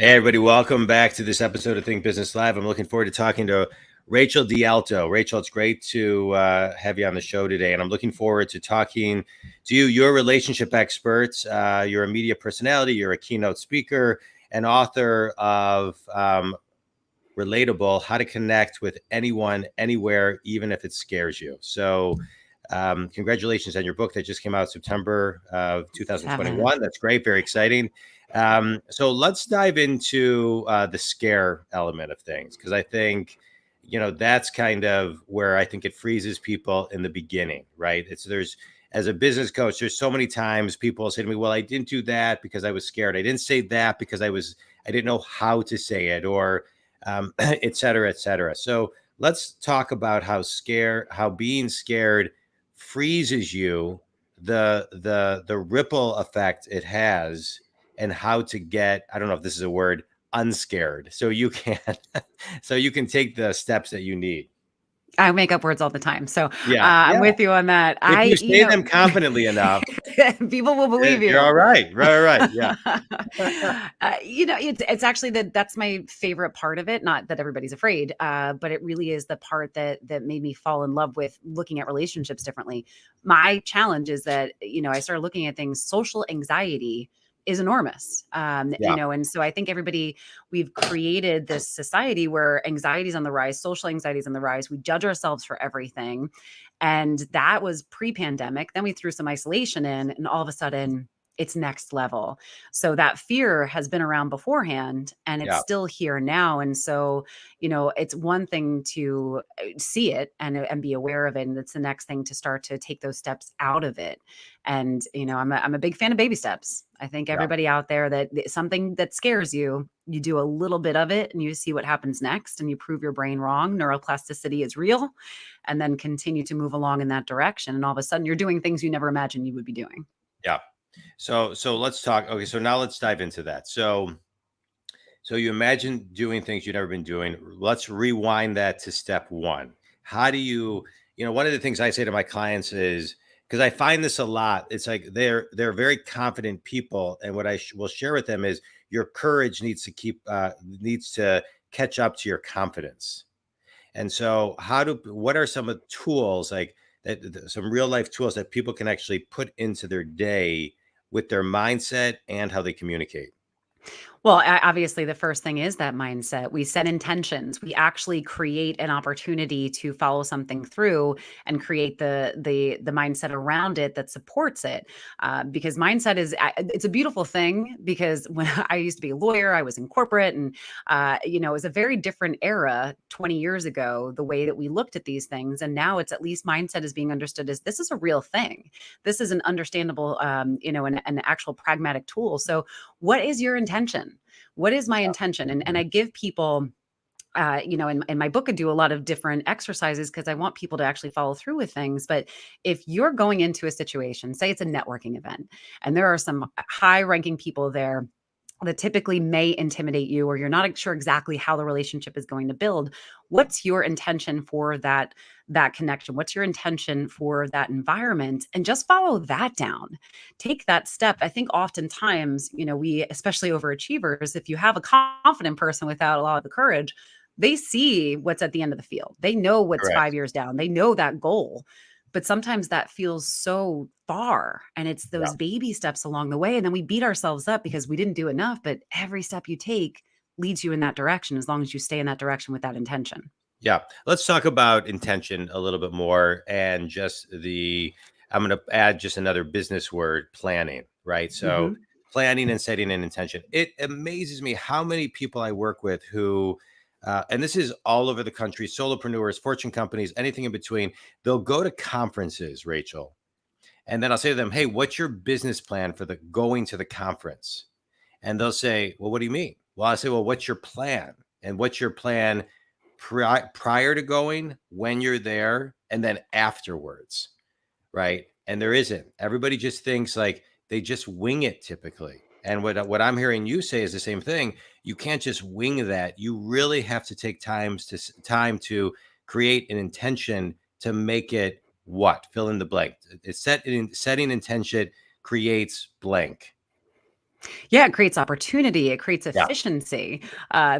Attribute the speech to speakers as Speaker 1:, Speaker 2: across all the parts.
Speaker 1: Hey, everybody, welcome back to this episode of Think Business Live. I'm looking forward to talking to Rachel DeAlto. Rachel, it's great to have you on the show today, and I'm looking forward to talking to you. You're a relationship expert. You're a media personality. You're a keynote speaker and author of Relatable, How to Connect with Anyone, Anywhere, even if it scares you. So congratulations on your book that just came out September of 2021. That's great. Very exciting. So let's dive into the scare element of things, because I think, that's kind of where I think it freezes people in the beginning, right? As a business coach, there's so many times people say to me, well, I didn't do that because I was scared. I didn't say that because I didn't know how to say it, or et cetera, et cetera. So let's talk about how being scared freezes you, the ripple effect it has, and how to get, I don't know if this is a word, unscared, so you can take the steps that you need.
Speaker 2: I make up words all the time. So
Speaker 1: Yeah.
Speaker 2: I'm with you on that.
Speaker 1: If you say them confidently enough,
Speaker 2: people will believe you.
Speaker 1: You're all right. Right. Yeah.
Speaker 2: It's actually that's my favorite part of it. Not that everybody's afraid, but it really is the part that made me fall in love with looking at relationships differently. My challenge is that, I started looking at things, social anxiety is enormous. And so I think we've created this society where anxiety is on the rise, social anxiety is on the rise. We judge ourselves for everything. And that was pre-pandemic. Then we threw some isolation in, and all of a sudden it's next level. So that fear has been around beforehand, and it's still here now. And so, it's one thing to see it and be aware of it. And it's the next thing to start to take those steps out of it. And, I'm a big fan of baby steps. I think everybody out there, that something that scares you, you do a little bit of it and you see what happens next, and you prove your brain wrong. Neuroplasticity is real, and then continue to move along in that direction. And all of a sudden you're doing things you never imagined you would be doing.
Speaker 1: Yeah. So let's talk. Okay. So now let's dive into that. So you imagine doing things you've never been doing. Let's rewind that to step one. How do you, one of the things I say to my clients is, because I find this a lot, it's like they're very confident people, and what I will share with them is your courage needs to catch up to your confidence. And so what are some of the tools, like some real life tools that people can actually put into their day with their mindset and how they communicate?
Speaker 2: Well, obviously, the first thing is that mindset. We set intentions. We actually create an opportunity to follow something through and create the mindset around it that supports it. Because mindset it's a beautiful thing. Because when I used to be a lawyer, I was in corporate, and it was a very different era 20 years ago, the way that we looked at these things. And now it's, at least mindset is being understood as, this is a real thing. This is an understandable, an actual pragmatic tool. So what is your intention? What is my intention? And I give people, in my book, I do a lot of different exercises because I want people to actually follow through with things. But if you're going into a situation, say it's a networking event, and there are some high ranking people there that typically may intimidate you, or you're not sure exactly how the relationship is going to build, what's your intention for that connection? What's your intention for that environment? And just follow that down. Take that step. I think oftentimes, we, especially overachievers, if you have a confident person without a lot of the courage, they see what's at the end of the field. They know what's 5 years down. They know that goal. But sometimes that feels so far, and it's those baby steps along the way. And then we beat ourselves up because we didn't do enough. But every step you take leads you in that direction, as long as you stay in that direction with that intention.
Speaker 1: Yeah. Let's talk about intention a little bit more, and I'm going to add just another business word, planning, right? So planning and setting an intention. It amazes me how many people I work with who, and this is all over the country, solopreneurs, fortune companies, anything in between. They'll go to conferences, Rachel, and then I'll say to them, hey, what's your business plan for going to the conference? And they'll say, well, what do you mean? Well, I say, well, what's your plan? And what's your plan prior to going, when you're there, and then afterwards, right? And there isn't. Everybody just thinks like they just wing it typically. And what I'm hearing you say is the same thing. You can't just wing that. You really have to take time to create an intention to make it fill in the blank. Setting intention creates blank.
Speaker 2: Yeah, it creates opportunity, it creates
Speaker 1: Yeah.
Speaker 2: efficiency.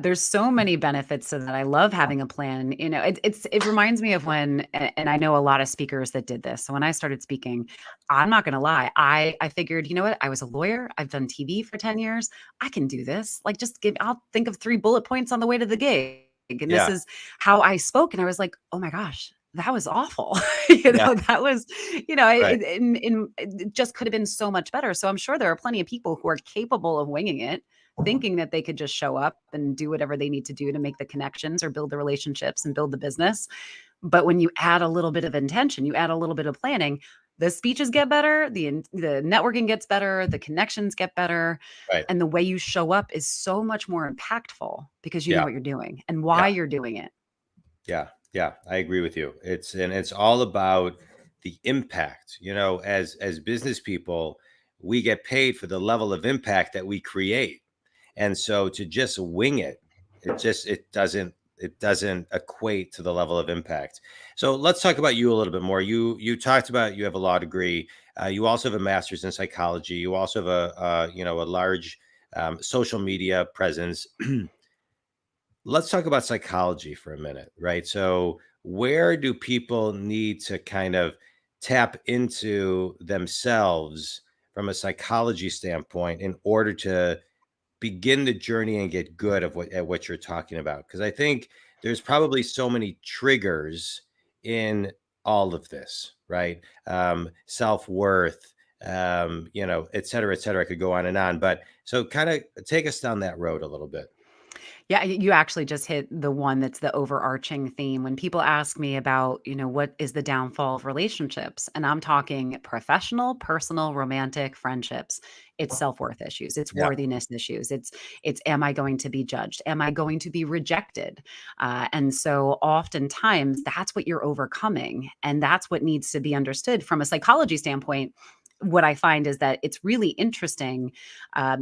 Speaker 2: There's so many benefits to that. I love having a plan. It reminds me of when, and I know a lot of speakers that did this. So when I started speaking, I'm not going to lie, I figured, you know what? I was a lawyer. I've done TV for 10 years. I can do this. Like, I'll think of 3 bullet points on the way to the gig. And this
Speaker 1: Yeah.
Speaker 2: is how I spoke. And I was like, oh my gosh, that was awful.
Speaker 1: Yeah.
Speaker 2: That was,
Speaker 1: Right.
Speaker 2: it just could have been so much better. So I'm sure there are plenty of people who are capable of winging it, thinking that they could just show up and do whatever they need to do to make the connections or build the relationships and build the business. But when you add a little bit of intention, you add a little bit of planning, the speeches get better, the networking gets better, the connections get better,
Speaker 1: Right.
Speaker 2: and the way you show up is so much more impactful because you know
Speaker 1: Yeah.
Speaker 2: what you're doing and
Speaker 1: Yeah.
Speaker 2: why you're doing it.
Speaker 1: Yeah, yeah, I agree with you. It's all about the impact. As business people, we get paid for the level of impact that we create. And so to just wing it, it doesn't equate to the level of impact. So let's talk about you a little bit more. You talked about you have a law degree. You also have a master's in psychology. You also have a large social media presence. Let's talk about psychology for a minute, right? So, where do people need to kind of tap into themselves from a psychology standpoint in order to begin the journey and get good at what you're talking about? Because I think there's probably so many triggers in all of this, right? Self-worth, et cetera, et cetera. I could go on and on, but so kind of take us down that road a little bit.
Speaker 2: Yeah, you actually just hit the one that's the overarching theme. When people ask me about, what is the downfall of relationships, and I'm talking professional, personal, romantic, friendships, it's self-worth issues, it's
Speaker 1: Yeah.
Speaker 2: worthiness issues, it's am I going to be judged? Am I going to be rejected? And so oftentimes that's what you're overcoming, and that's what needs to be understood from a psychology standpoint. What I find is that it's really interesting,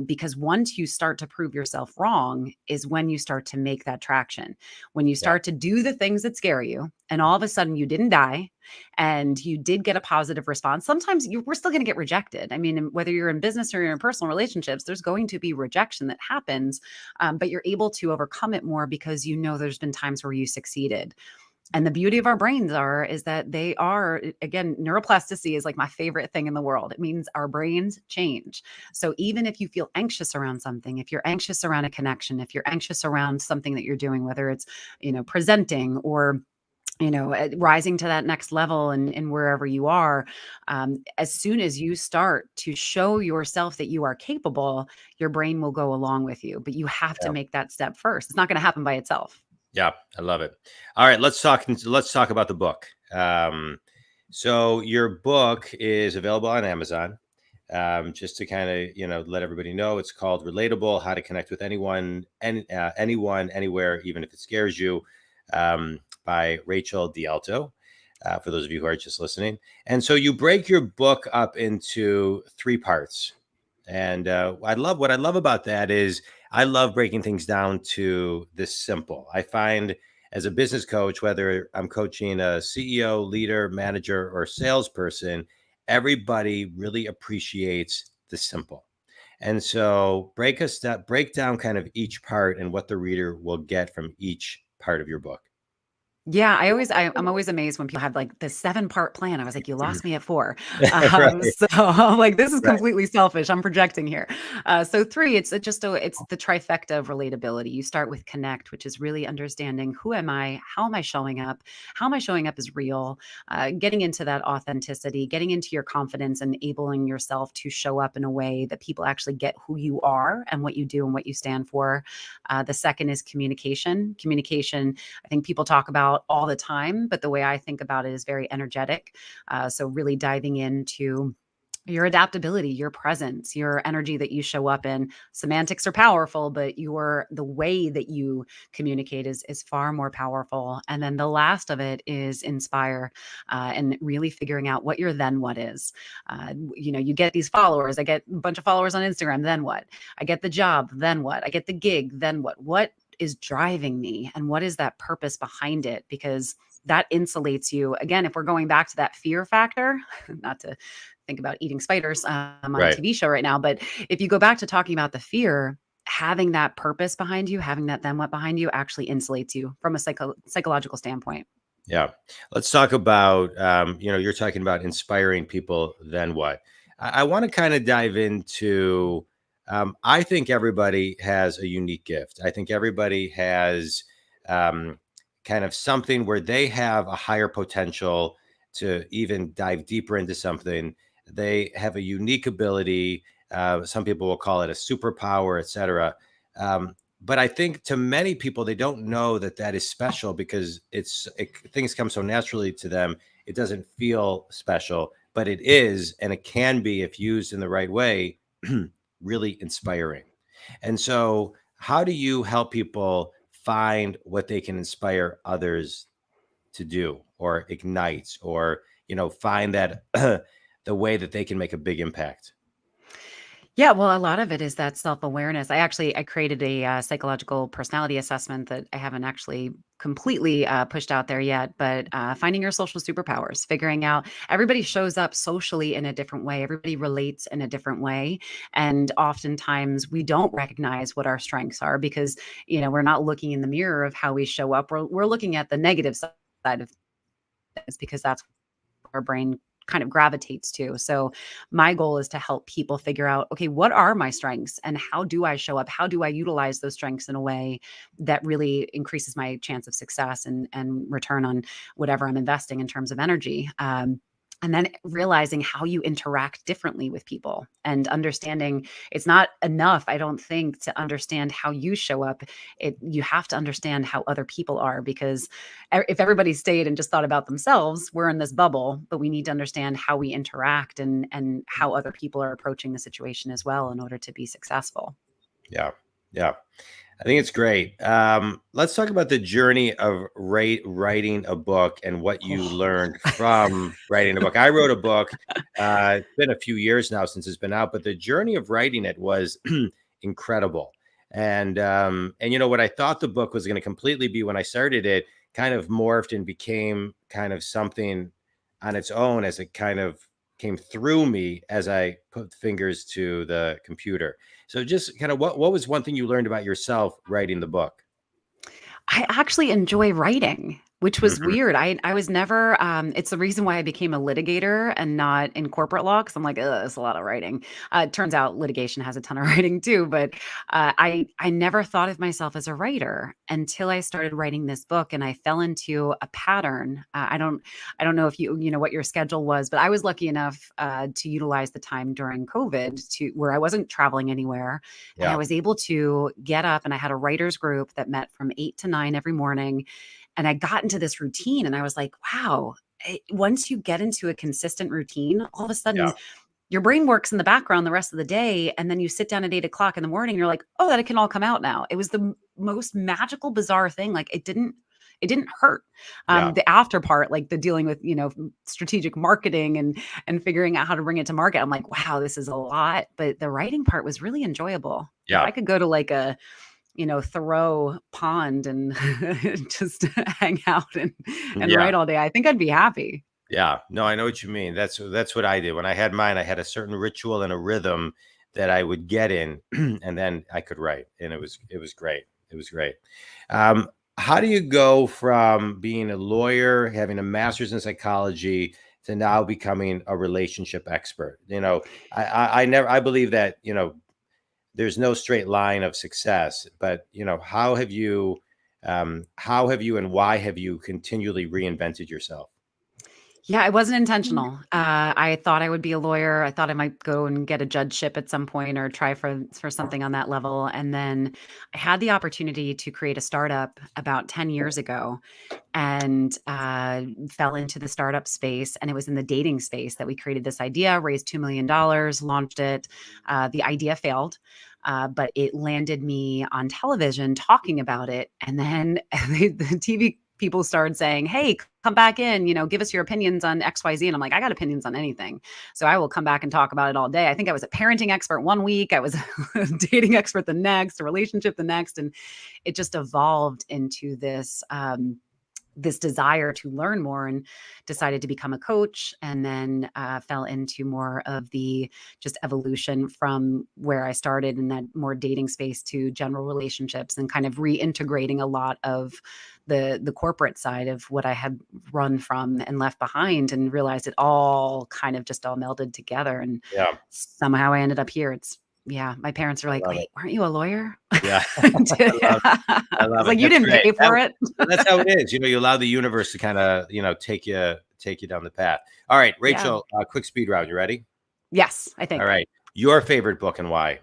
Speaker 2: because once you start to prove yourself wrong is when you start to make that traction. When you
Speaker 1: Yeah.
Speaker 2: start to do the things that scare you, and all of a sudden you didn't die and you did get a positive response. Sometimes we're still going to get rejected. I mean, whether you're in business or you're in personal relationships, there's going to be rejection that happens, but you're able to overcome it more because there's been times where you succeeded. And the beauty of our brains is that they are, again, neuroplasticity is like my favorite thing in the world. It means our brains change. So even if you feel anxious around something, if you're anxious around a connection, if you're anxious around something that you're doing, whether it's, presenting or rising to that next level and wherever you are, as soon as you start to show yourself that you are capable, your brain will go along with you. But you have to
Speaker 1: Yeah.
Speaker 2: make that step first. It's not going to happen by itself.
Speaker 1: Yeah, I love it. All right, let's talk about the book. So your book is available on Amazon. Just to kind of let everybody know, it's called Relatable: How to Connect with Anyone, Anywhere, even if it scares you, by Rachel DeAlto. For those of you who are just listening, and so you break your book up into 3 parts. And what I love about that is I love breaking things down to this simple. I find as a business coach, whether I'm coaching a CEO, leader, manager, or salesperson, everybody really appreciates the simple. And so break down kind of each part and what the reader will get from each part of your book.
Speaker 2: Yeah, I'm always amazed when people have like the 7-part plan. I was like, you lost me at 4.
Speaker 1: Right,
Speaker 2: So I'm like, this is
Speaker 1: right.
Speaker 2: completely selfish. I'm projecting here. So 3, it's the trifecta of relatability. You start with connect, which is really understanding who am I, how am I showing up, how am I showing up is real, getting into that authenticity, getting into your confidence, enabling yourself to show up in a way that people actually get who you are and what you do and what you stand for. The second is communication. Communication, I think people talk about all the time, but the way I think about it is very energetic. So really diving into your adaptability, your presence, your energy that you show up in. Semantics are powerful, but the way that you communicate is far more powerful. And then the last of it is inspire, and really figuring out what your then what is. You get these followers. I get a bunch of followers on Instagram. Then what? I get the job. Then what? I get the gig. Then what? What is driving me, and what is that purpose behind it? Because that insulates you. Again, if we're going back to that fear factor, not to think about eating spiders on a
Speaker 1: Right.
Speaker 2: TV show right now, but if you go back to talking about the fear, having that purpose behind you, having that then what behind you actually insulates you from a psychological standpoint.
Speaker 1: Yeah. Let's talk about, you're talking about inspiring people, then what? I want to kind of dive into, I think everybody has a unique gift. I think everybody has um, kind of something where they have a higher potential to even dive deeper into something. They have a unique ability. Some people will call it a superpower, et cetera. But I think to many people, they don't know that that is special because things come so naturally to them. It doesn't feel special, but it is, and it can be if used in the right way, really inspiring. And so, how do you help people find what they can inspire others to do, or ignite, or find that the way that they can make a big impact?
Speaker 2: Yeah, well, a lot of it is that self-awareness. I created a psychological personality assessment that I haven't actually completely pushed out there yet, but finding your social superpowers, figuring out everybody shows up socially in a different way. Everybody relates in a different way. And oftentimes we don't recognize what our strengths are because, we're not looking in the mirror of how we show up. We're looking at the negative side of things because that's our brain kind of gravitates to. So my goal is to help people figure out, okay, what are my strengths and how do I show up? How do I utilize those strengths in a way that really increases my chance of success and return on whatever I'm investing in terms of energy? And then realizing how you interact differently with people and understanding it's not enough, I don't think, to understand how you show up. You have to understand how other people are because if everybody stayed and just thought about themselves, we're in this bubble, but we need to understand how we interact and how other people are approaching the situation as well in order to be successful.
Speaker 1: Yeah. Yeah. I think it's great. Let's talk about the journey of writing a book and what you
Speaker 2: Oh.
Speaker 1: learned from writing a book. I wrote a book. It's been a few years now since it's been out, but the journey of writing it was incredible. And what I thought the book was going to completely be when I started it, kind of morphed and became kind of something on its own as it kind of came through me as I put fingers to the computer. So just kind of what was one thing you learned about yourself writing the book?
Speaker 2: I actually enjoy writing, which was
Speaker 1: Mhm.
Speaker 2: weird. I was never, it's the reason why I became a litigator and not in corporate law because I'm like, ugh, it's a lot of writing. It turns out litigation has a ton of writing too, but I never thought of myself as a writer until I started writing this book, and I fell into a pattern. I don't know if you know what your schedule was, but I was lucky enough to utilize the time during COVID to where I wasn't traveling anywhere, and I
Speaker 1: Yeah.
Speaker 2: was able to get up, and I had a writers group that met from 8 to 9 every morning. And I got into this routine and I was like, wow, once you get into a consistent routine, all of a
Speaker 1: Yeah.
Speaker 2: sudden your brain works in the background the rest of the day. And then you sit down at 8 o'clock in the morning, you're like, oh, that it can all come out now. It was the most magical, bizarre thing. Like it didn't hurt.
Speaker 1: Yeah.
Speaker 2: The after part, like the dealing with, strategic marketing and figuring out how to bring it to market. I'm like, wow, this is a lot. But the writing part was really enjoyable. If I
Speaker 1: Yeah.
Speaker 2: could go to like a Thoreau pond and just hang out and
Speaker 1: Yeah.
Speaker 2: write all day, I think I'd be happy.
Speaker 1: Yeah. No, I know what you mean. That's what I did. When I had mine, I had a certain ritual and a rhythm that I would get in and then I could write. And it was great. It was great. Um, how do you go from being a lawyer, having a master's in psychology, to now becoming a relationship expert? I believe that, there's no straight line of success, but how have you and why have you continually reinvented yourself?
Speaker 2: Yeah, it wasn't intentional. I thought I would be a lawyer. I thought I might go and get a judgeship at some point or try for something on that level. And then I had the opportunity to create a startup about 10 years ago and fell into the startup space. And it was in the dating space that we created this idea, raised $2 million, launched it. The idea failed. But it landed me on television talking about it. And then the TV people started saying, hey, come back in, give us your opinions on XYZ. And I'm like, I got opinions on anything. So I will come back and talk about it all day. I think I was a parenting expert one week. I was a dating expert the next, a relationship the next. And it just evolved into this this desire to learn more, and decided to become a coach, and then fell into more of the just evolution from where I started in that more dating space to general relationships, and kind of reintegrating a lot of the corporate side of what I had run from and left behind, and realized it all kind of just all melded together. And
Speaker 1: Yeah.
Speaker 2: somehow I ended up here. It's yeah, my parents are
Speaker 1: I
Speaker 2: like,
Speaker 1: love it.
Speaker 2: "Wait, weren't you a lawyer?"
Speaker 1: Yeah.
Speaker 2: I
Speaker 1: I
Speaker 2: was
Speaker 1: love it.
Speaker 2: like, "You
Speaker 1: That's
Speaker 2: didn't
Speaker 1: great.
Speaker 2: pay for it."
Speaker 1: That's how it is. You allow the universe to kind of, take you down the path. All right,
Speaker 2: Yeah.
Speaker 1: Rachel, quick speed round. You ready?
Speaker 2: Yes, I
Speaker 1: All
Speaker 2: think.
Speaker 1: right. Your favorite book and why?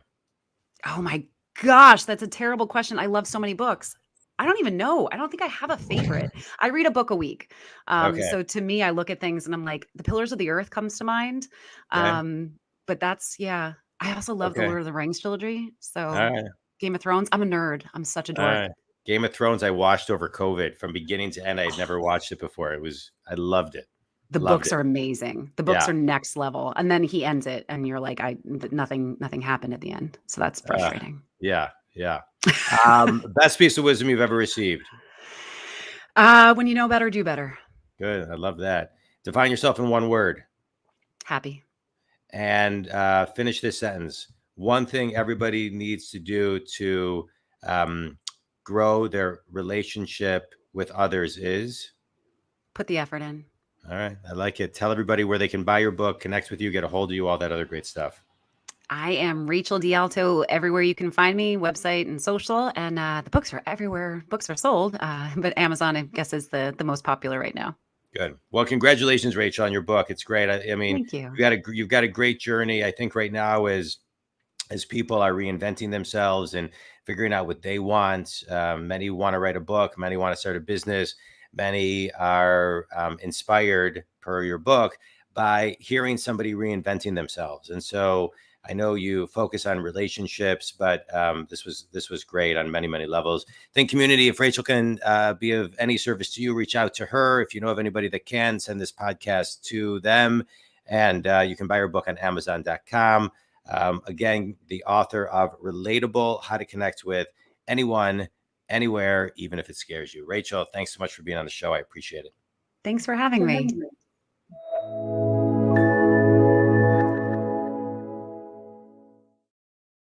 Speaker 2: Oh my gosh, that's a terrible question. I love so many books. I don't even know. I don't think I have a favorite. I read a book a week.
Speaker 1: Okay.
Speaker 2: So to me, I look at things and I'm like, The Pillars of the Earth comes to mind.
Speaker 1: Okay.
Speaker 2: But that's, yeah. I also love the
Speaker 1: Okay.
Speaker 2: Lord of the Rings trilogy.
Speaker 1: All
Speaker 2: So
Speaker 1: right.
Speaker 2: Game of Thrones, I'm a nerd. I'm such a
Speaker 1: All
Speaker 2: dork.
Speaker 1: right. Game of Thrones, I watched over COVID from beginning to end. I had never watched it before. I loved it.
Speaker 2: The
Speaker 1: Loved
Speaker 2: books
Speaker 1: it.
Speaker 2: are amazing. The books
Speaker 1: Yeah.
Speaker 2: are next level. And then he ends it and you're like, nothing happened at the end. So that's
Speaker 1: Uh,
Speaker 2: frustrating.
Speaker 1: yeah. Yeah. Best piece of wisdom you've ever received.
Speaker 2: When you know better, do better.
Speaker 1: Good. I love that. Define yourself in one word.
Speaker 2: Happy.
Speaker 1: And finish this sentence. One thing everybody needs to do to grow their relationship with others is.
Speaker 2: Put the effort in.
Speaker 1: All right. I like it. Tell everybody where they can buy your book, connect with you, get a hold of you, all that other great stuff.
Speaker 2: I am Rachel DeAlto everywhere you can find me, website and social. And the books are everywhere books are sold. But Amazon, I guess, is the most popular right now.
Speaker 1: Good. Well, congratulations, Rachel, on your book. It's great. I mean,
Speaker 2: Thank you.
Speaker 1: you've got a great journey. I think right now as people are reinventing themselves and figuring out what they want. Many want to write a book. Many want to start a business. Many are inspired per your book by hearing somebody reinventing themselves. And so I know you focus on relationships, but this was great on many levels. Think community. If Rachel can be of any service to you, reach out to her. If you know of anybody that can, send this podcast to them. And you can buy her book on Amazon.com. Again, the author of Relatable: How to Connect with Anyone, Anywhere, even if it scares you. Rachel, thanks so much for being on the show. I appreciate it.
Speaker 2: Thanks for having me.